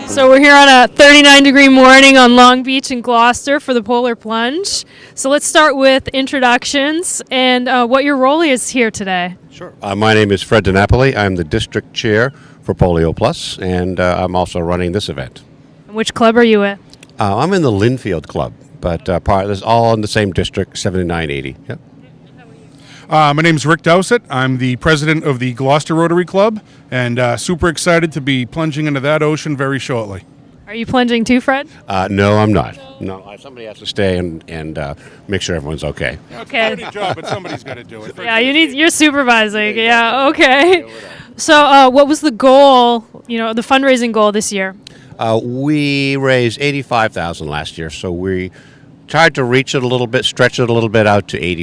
So we're here on a 39-degree morning on Long Beach in Gloucester for the Polar Plunge. So let's start with introductions and what your role is here today. Sure. My name is Fred DiNapoli. I'm the district chair for Polio Plus, and I'm also running this event. And which club are you with? I'm in the Linfield Club, but part is all in the same district, 7980. Yep. My name is Rick Dowsett. I'm the president of the Gloucester Rotary Club, and super excited to be plunging into that ocean very shortly. Are you plunging too, Fred? No, I'm not. No, somebody has to stay and make sure everyone's okay. Okay. It's a dirty job, but somebody's got to do it. Yeah, you're supervising. Yeah, okay. So what was the goal, the fundraising goal this year? We raised $85,000 last year, so we tried to reach it a little bit, stretch it a little bit out to out to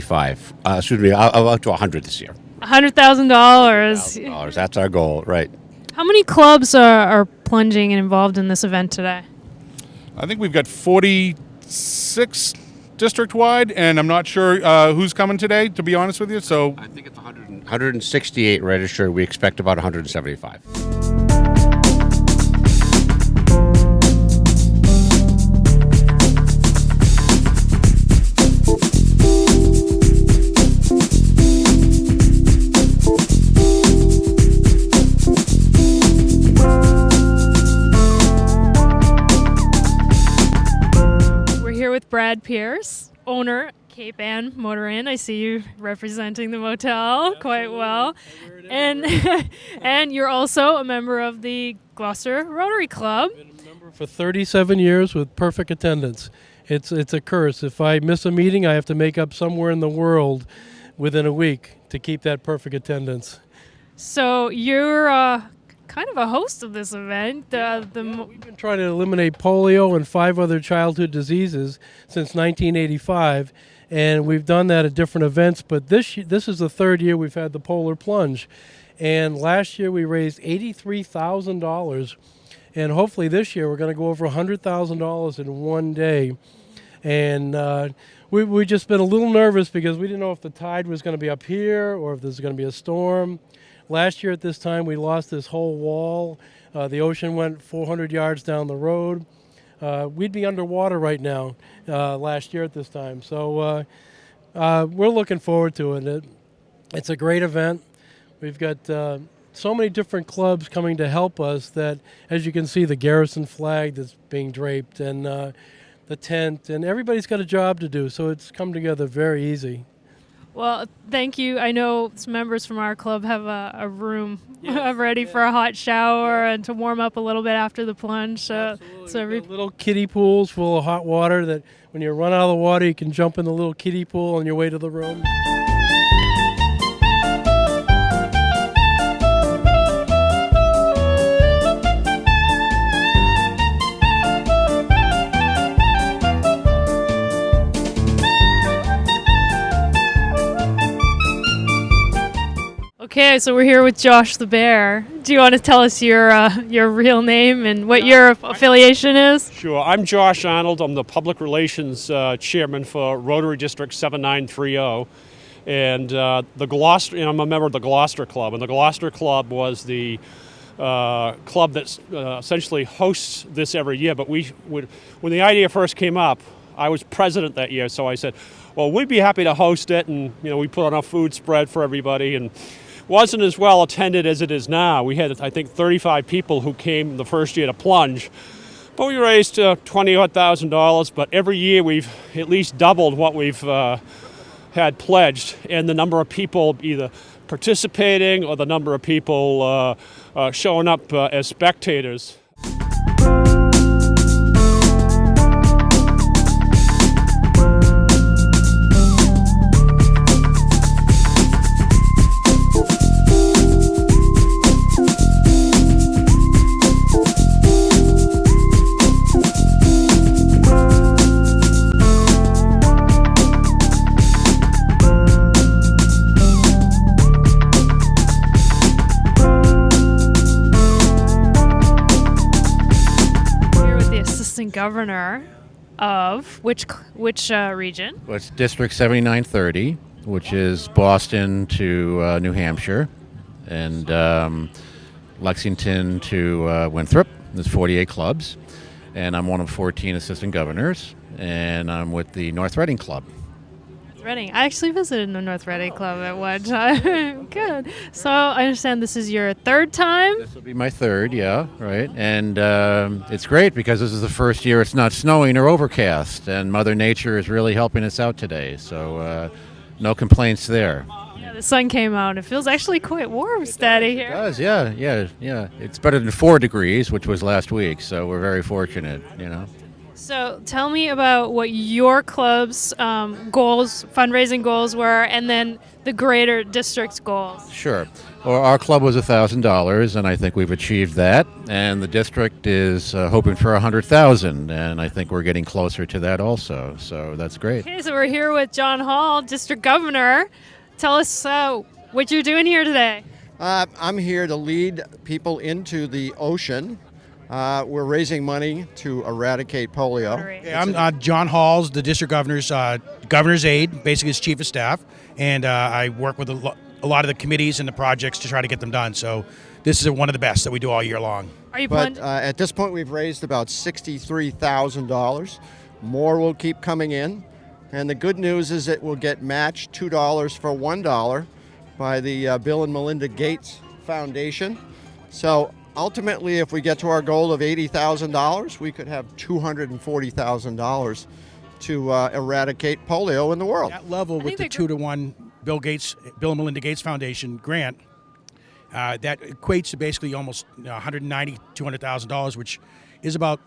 $100 this year. $100,000. That's our goal, right? How many clubs are plunging and involved in this event today? I think we've got 46 district-wide, and I'm not sure who's coming today, to be honest with you. So I think it's 168 registered. We expect about 175. With Brad Pierce, owner, Cape Ann Motor Inn. I see you representing the motel quite well. And you're also a member of the Gloucester Rotary Club. I've been a member for 37 years with perfect attendance. It's a curse. If I miss a meeting, I have to make up somewhere in the world within a week to keep that perfect attendance. So you're kind of a host of this event. We've been trying to eliminate polio and 5 other childhood diseases since 1985, and we've done that at different events, but this is the third year we've had the Polar Plunge. And last year we raised $83,000, and hopefully this year we're going to go over $100,000 in one day. And we've just been a little nervous because we didn't know if the tide was going to be up here or if there's going to be a storm. Last year at this time, we lost this whole wall. The ocean went 400 yards down the road. We'd be underwater right now last year at this time. So we're looking forward to it. It's a great event. We've got so many different clubs coming to help us that, as you can see, the Garrison flag that's being draped and the tent, and everybody's got a job to do. So it's come together very easy. Well, thank you. I know some members from our club have a room ready for a hot shower and to warm up a little bit after the plunge. So little kiddie pools full of hot water that when you run out of the water, you can jump in the little kiddie pool on your way to the room. Okay, so we're here with Josh the Bear. Do you want to tell us your real name and what your affiliation is? Sure. I'm Josh Ahnold. I'm the Public Relations Chairman for Rotary District 7930. And I'm a member of the Gloucester Club. And the Gloucester Club was the club that essentially hosts this every year. But when the idea first came up, I was president that year. So I said, well, we'd be happy to host it. And, we put on a food spread for everybody. And wasn't as well attended as it is now. We had, I think, 35 people who came the first year to plunge. But we raised $20,000. But every year we've at least doubled what we've had pledged. And the number of people either participating or the number of people showing up as spectators. governor of which region? Well, it's District 7930, which is Boston to New Hampshire, and Lexington to Winthrop. There's 48 clubs, and I'm one of 14 assistant governors, and I'm with the North Reading Club. Reading. I actually visited the North Reading Club at one time. Good. So I understand this is your third time? This will be my third, yeah, right. And it's great because this is the first year it's not snowing or overcast, and Mother Nature is really helping us out today. So no complaints there. Yeah, the sun came out. It feels actually quite warm, steady here. It does, yeah. It's better than 4 degrees, which was last week, so we're very fortunate, you know. So tell me about what your club's goals, fundraising goals were, and then the greater district's goals. Sure. Well, our club was $1,000, and I think we've achieved that. And the district is hoping for $100,000, and I think we're getting closer to that also. So that's great. Okay, so we're here with John Hall, district governor. Tell us what you're doing here today. I'm here to lead people into the ocean. We're raising money to eradicate polio. Yeah, I'm John Halls, the district governor's aide, basically his chief of staff, and I work with a lot of the committees and the projects to try to get them done. So this is one of the best that we do all year long. Are you But at this point, we've raised about $63,000. More will keep coming in. And the good news is it will get matched $2 for $1 by the Bill and Melinda Gates Foundation. So ultimately, if we get to our goal of $80,000, we could have $240,000 to eradicate polio in the world. That level with the 2-to-1 Bill and Melinda Gates Foundation grant, that equates to basically almost $190,000, $200,000, which is about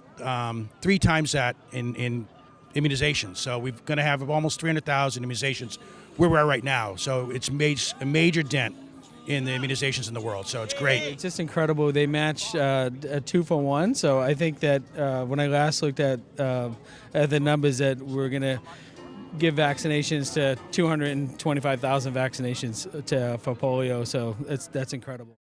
3 times that in immunizations. So we're going to have almost 300,000 immunizations where we're at right now. So it's made a major dent in the immunizations in the world, so it's great. It's just incredible. They match a 2-for-1, so I think that when I last looked at the numbers that we're going to give vaccinations to 225,000 vaccinations for polio, so that's incredible.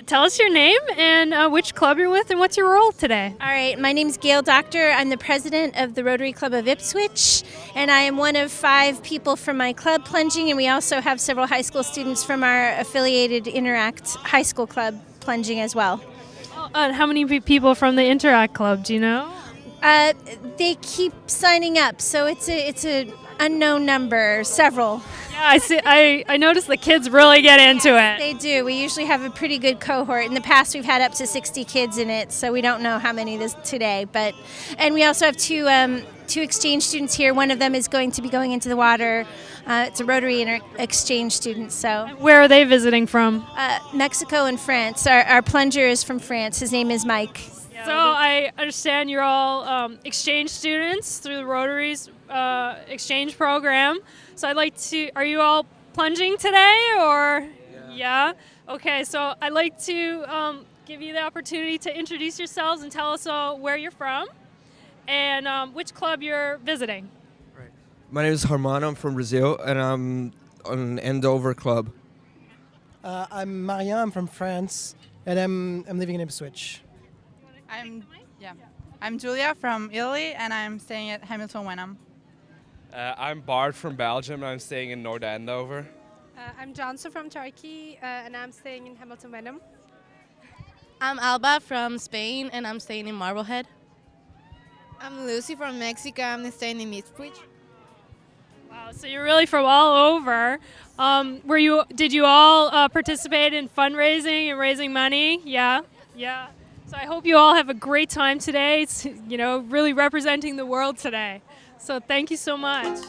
Tell us your name and which club you're with and what's your role today. All right, my name's Gail Doctor. I'm the president of the Rotary Club of Ipswich, and I am one of 5 people from my club plunging, and we also have several high school students from our affiliated Interact High School Club plunging as well. And how many people from the Interact Club, do you know? They keep signing up, so it's a unknown number, several. Yeah, I see. I noticed the kids really get into it. They do. We usually have a pretty good cohort. In the past, we've had up to 60 kids in it, so we don't know how many this today. And we also have two exchange students here. One of them is going to be going into the water. It's a Rotary exchange student. So where are they visiting from? Mexico and France. Our plunger is from France. His name is Mike. So I understand you're all exchange students through the Rotary's exchange program. So I'd like to, are you all plunging today or? Yeah. Okay, so I'd like to give you the opportunity to introduce yourselves and tell us where you're from and which club you're visiting. Right. My name is Hermano. I'm from Brazil, and I'm on Andover Club. I'm Marianne. I'm from France, and I'm living in Ipswich. I'm Julia from Italy, and I'm staying at Hamilton Wenham. I'm Bart from Belgium, and I'm staying in North Andover. I'm Johnson from Turkey, and I'm staying in Hamilton Wenham. I'm Alba from Spain, and I'm staying in Marblehead. I'm Lucy from Mexico. I'm staying in Ipswich. Wow, so you're really from all over. Did you all participate in fundraising and raising money? Yeah. So I hope you all have a great time today. It's, really representing the world today. So thank you so much.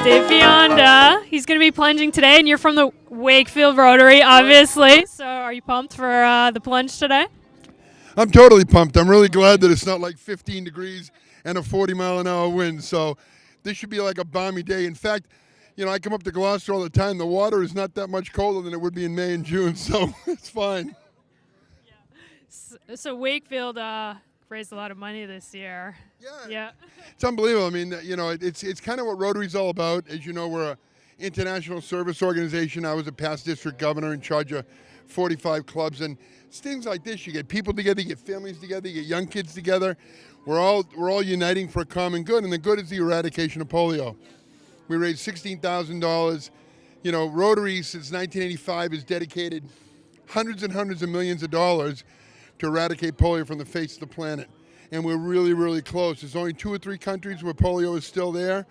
Dave Fionda. He's going to be plunging today, and you're from the Wakefield Rotary, obviously. So are you pumped for the plunge today? I'm totally pumped. I'm really glad that it's not like 15 degrees and a 40-mile-an-hour wind. So this should be like a balmy day. In fact, you know, I come up to Gloucester all the time. The water is not that much colder than it would be in May and June, so it's fine. So Wakefield raised a lot of money this year. Yeah. It's unbelievable. I mean, you know, it's kind of what Rotary's all about. As you know, we're an international service organization. I was a past district governor in charge of 45 clubs, and it's things like this. You get people together, you get families together, you get young kids together. We're all uniting for a common good, and the good is the eradication of polio. We raised $16,000. You know, Rotary since 1985 has dedicated hundreds and hundreds of millions of dollars to eradicate polio from the face of the planet. And we're really, really close. There's only 2 or 3 countries where polio is still there,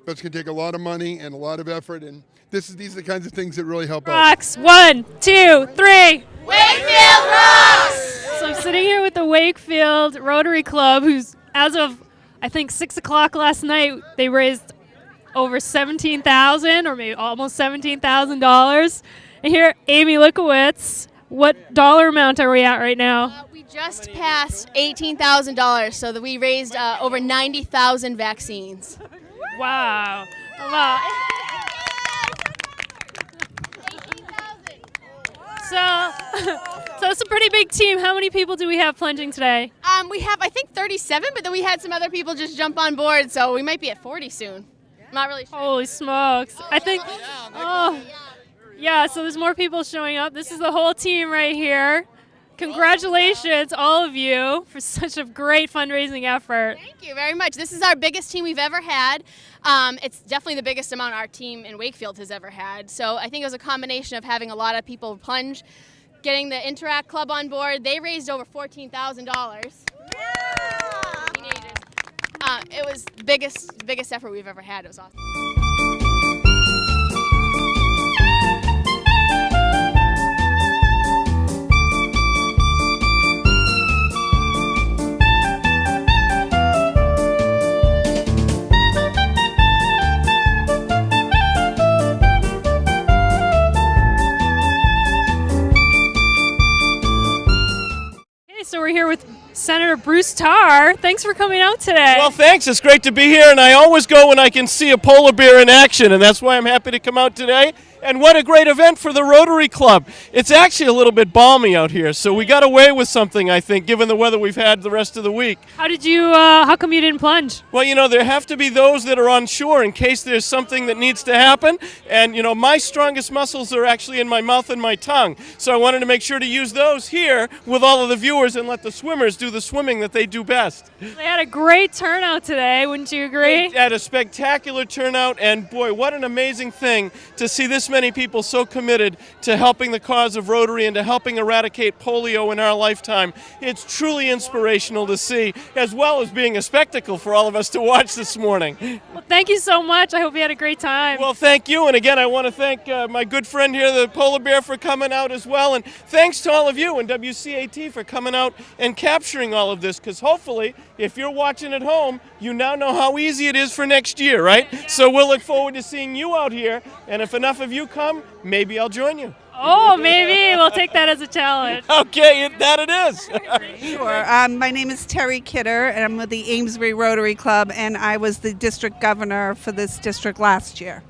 but it's going to take a lot of money and a lot of effort. And these are the kinds of things that really help out. Rocks. 1, 2, 3. Wakefield rocks! So I'm sitting here with the Wakefield Rotary Club, who's, as of, I think, 6 o'clock last night, they raised over $17,000 or maybe almost $17,000. And here, Amy Lukowitz, what dollar amount are we at right now? We just passed $18,000, so that we raised over 90,000 vaccines. Wow. Wow. So it's a pretty big team. How many people do we have plunging today? We have, I think, 37, but then we had some other people just jump on board, so we might be at 40 soon. I'm not really sure. Holy smokes. I think, yeah, so there's more people showing up. This is the whole team right here. Congratulations, all of you, for such a great fundraising effort. Thank you very much. This is our biggest team we've ever had. It's definitely the biggest amount our team in Wakefield has ever had. So I think it was a combination of having a lot of people plunge, getting the Interact Club on board. They raised over $14,000. It was the biggest effort we've ever had. It was awesome. So we're here with Senator Bruce Tarr. Thanks for coming out today. Well, thanks. It's great to be here, and I always go when I can see a polar bear in action, and that's why I'm happy to come out today. And what a great event for the Rotary Club. It's actually a little bit balmy out here, so we got away with something, I think, given the weather we've had the rest of the week. How come you didn't plunge? Well, you know, there have to be those that are on shore in case there's something that needs to happen. And, you know, my strongest muscles are actually in my mouth and my tongue. So I wanted to make sure to use those here with all of the viewers and let the swimmers do the swimming that they do best. They had a great turnout today, wouldn't you agree? They had a spectacular turnout, and boy, what an amazing thing to see this many people so committed to helping the cause of Rotary and to helping eradicate polio in our lifetime. It's truly inspirational to see, as well as being a spectacle for all of us to watch this morning. Well, thank you so much. I hope you had a great time. Well, thank you. And again, I want to thank my good friend here, the polar bear, for coming out as well. And thanks to all of you and WCAT for coming out and capturing all of this, because hopefully, if you're watching at home, you now know how easy it is for next year, right? Yeah. So we'll look forward to seeing you out here. And if enough of you come, maybe I'll join you. Oh, maybe. We'll take that as a challenge. Okay, that it is. Sure. My name is Terry Kidder, and I'm with the Amesbury Rotary Club, and I was the district governor for this district last year.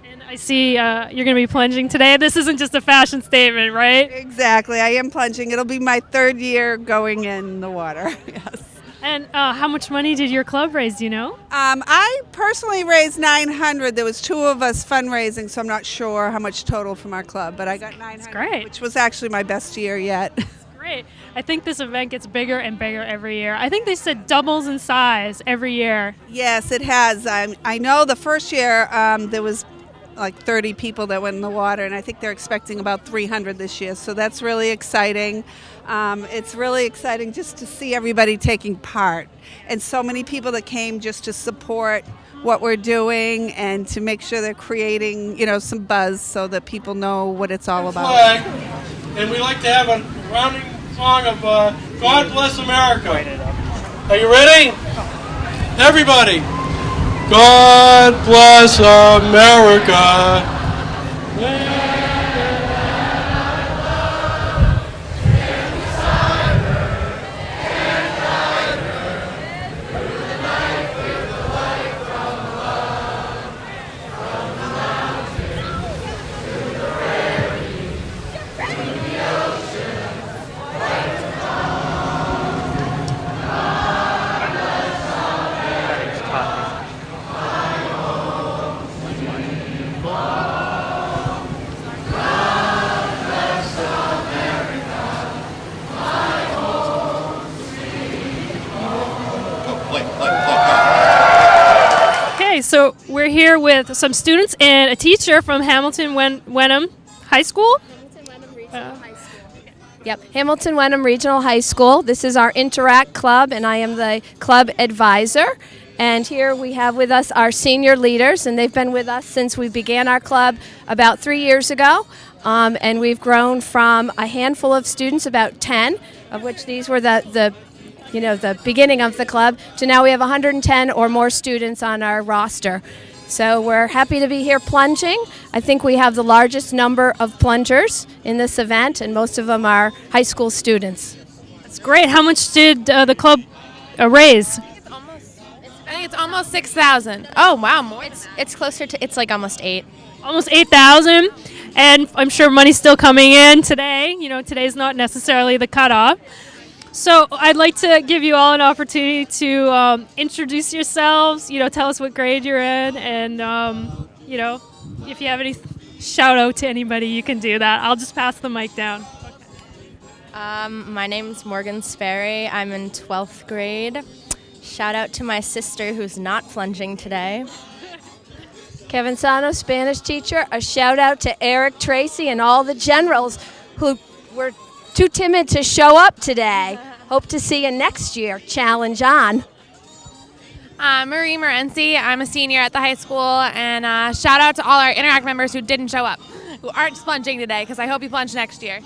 And I see you're going to be plunging today. This isn't just a fashion statement, right? Exactly. I am plunging. It'll be my 3rd year going in the water. Yes. And how much money did your club raise, do you know? I personally raised $900. There was 2 of us fundraising, so I'm not sure how much total from our club, but I got $900, That's great. Which was actually my best year yet. Great. I think this event gets bigger and bigger every year. I think they said doubles in size every year. Yes, it has. I know the first year there was like 30 people that went in the water, and I think they're expecting about 300 this year, so that's really exciting. It's really exciting just to see everybody taking part, and so many people that came just to support what we're doing and to make sure they're creating, you know, some buzz so that people know what it's all about. Flag, and we like to have a rounding song of God Bless America. Are you ready? Everybody. God bless America. Okay, so we're here with some students and a teacher from Hamilton Wenham High School. Yep, Hamilton Wenham Regional High School. This is our Interact Club, and I am the club advisor. And here we have with us our senior leaders, and they've been with us since we began our club about 3 years ago. And we've grown from a handful of students, about 10, of which these were the beginning of the club, to now we have 110 or more students on our roster. So we're happy to be here plunging. I think we have the largest number of plungers in this event, and most of them are high school students. That's great. How much did the club raise? I think it's almost 6,000. Oh, wow, more. It's closer to, it's like almost 8. Almost 8,000. And I'm sure money's still coming in today. You know, today's not necessarily the cutoff. So I'd like to give you all an opportunity to introduce yourselves, tell us what grade you're in, and, if you have any shout out to anybody, you can do that. I'll just pass the mic down. My name's Morgan Sperry. I'm in 12th grade. Shout out to my sister who's not plunging today. Kevin Sano, Spanish teacher. A shout out to Eric Tracy and all the generals who were too timid to show up today. Hope to see you next year. Challenge on. Marie Morency. I'm a senior at the high school, and shout out to all our Interact members who didn't show up, who aren't plunging today, because I hope you plunge next year.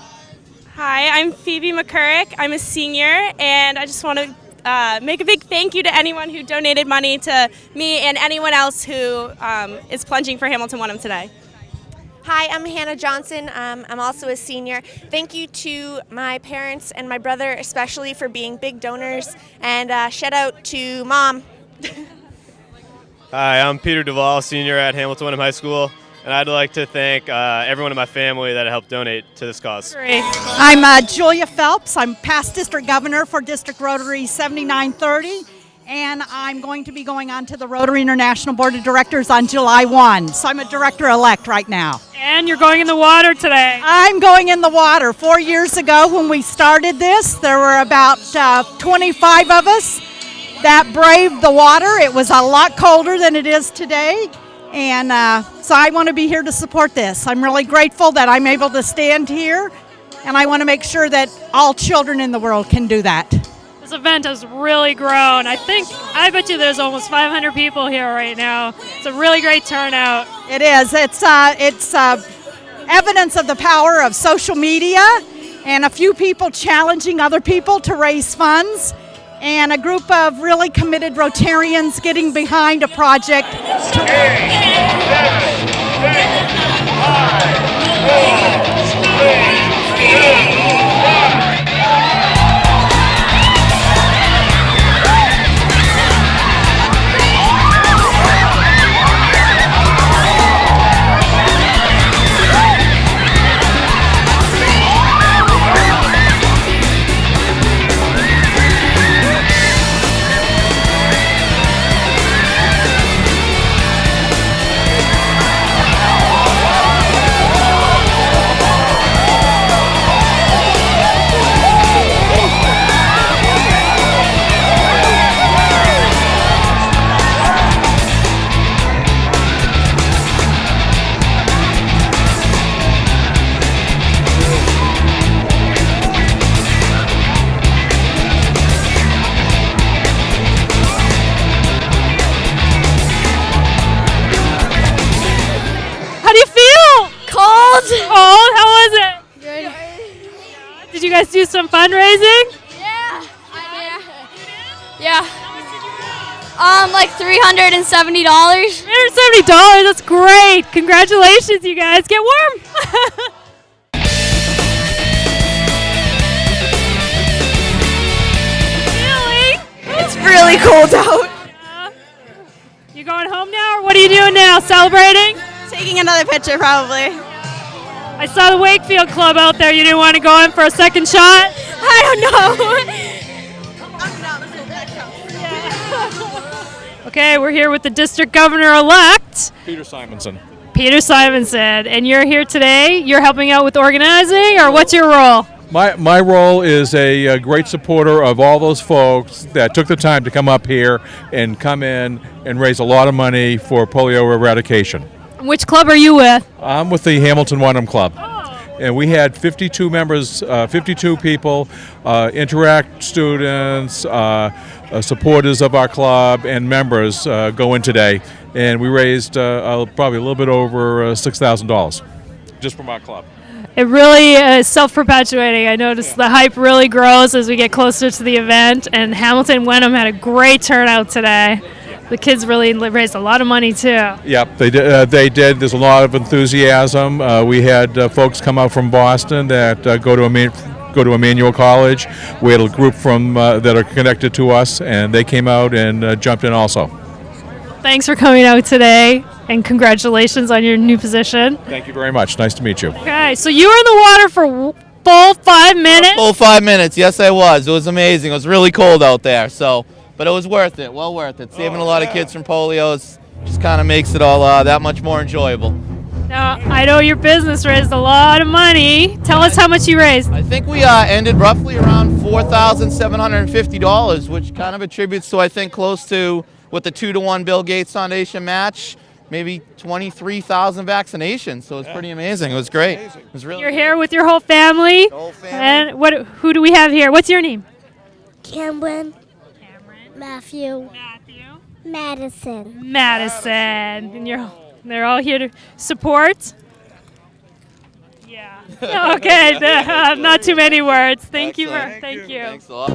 Hi, I'm Phoebe McCurrick. I'm a senior, and I just want to make a big thank you to anyone who donated money to me and anyone else who is plunging for Hamilton Wenham today. Hi, I'm Hannah Johnson. I'm also a senior. Thank you to my parents and my brother especially for being big donors, and shout out to Mom. Hi, I'm Peter Duvall, senior at Hamilton Wenham High School, and I'd like to thank everyone in my family that helped donate to this cause. I'm Julia Phelps. I'm past district governor for District Rotary 7930. And I'm going to be going on to the Rotary International Board of Directors on July 1. So I'm a director-elect right now. And you're going in the water today. I'm going in the water. 4 years ago when we started this, there were about 25 of us that braved the water. It was a lot colder than it is today. And so I want to be here to support this. I'm really grateful that I'm able to stand here. And I want to make sure that all children in the world can do that. This event has really grown. I bet you there's almost 500 people here right now. It's a really great turnout. It is. It's evidence of the power of social media and a few people challenging other people to raise funds and a group of really committed Rotarians getting behind a project. 8, 7, 6, 5, 4, 3, 2, 1. Cold? How was it? Good. Did you guys do some fundraising? Yeah. Like $370. $370. That's great. Congratulations, you guys. Get warm. Really? It's really cold out. You going home now, or what are you doing now? Celebrating? Taking another picture, probably. I saw the Wakefield Club out there. You didn't want to go in for a second shot? I don't know. Okay, we're here with the district governor-elect, Peter Simonson. Peter Simonson, and you're here today. You're helping out with organizing, or what's your role? My role is a great supporter of all those folks that took the time to come up here and come in and raise a lot of money for polio eradication. Which club are you with? I'm with the Hamilton Wenham Club. And we had 52 members, 52 people, Interact students, supporters of our club, and members go in today. And we raised probably a little bit over $6,000 just from our club. It really is self-perpetuating. I noticed the hype really grows as we get closer to the event, and Hamilton Wenham had a great turnout today. The kids really raised a lot of money too. Yep, they did. There's a lot of enthusiasm. We had folks come out from Boston that go to Emmanuel College. We had a group from that are connected to us, and they came out and jumped in also. Thanks for coming out today, and congratulations on your new position. Thank you very much. Nice to meet you. Okay, so you were in the water for full 5 minutes? Full 5 minutes. Yes, I was. It was amazing. It was really cold out there, but it was worth it. Well worth it. Saving a lot of kids from polio just kind of makes it all that much more enjoyable. Now, I know your business raised a lot of money. Tell us how much you raised. I think we ended roughly around $4,750, which kind of attributes to, I think, close to, with the 2-to-1 Bill Gates Foundation match, maybe 23,000 vaccinations. So it's pretty amazing. It was great. It was really. You're here with your whole family. The whole family. And who do we have here? What's your name? Cameron. Matthew. Madison. Madison. And they're all here to support. Yeah. Okay. Not too many words. Thank you. Thanks a lot.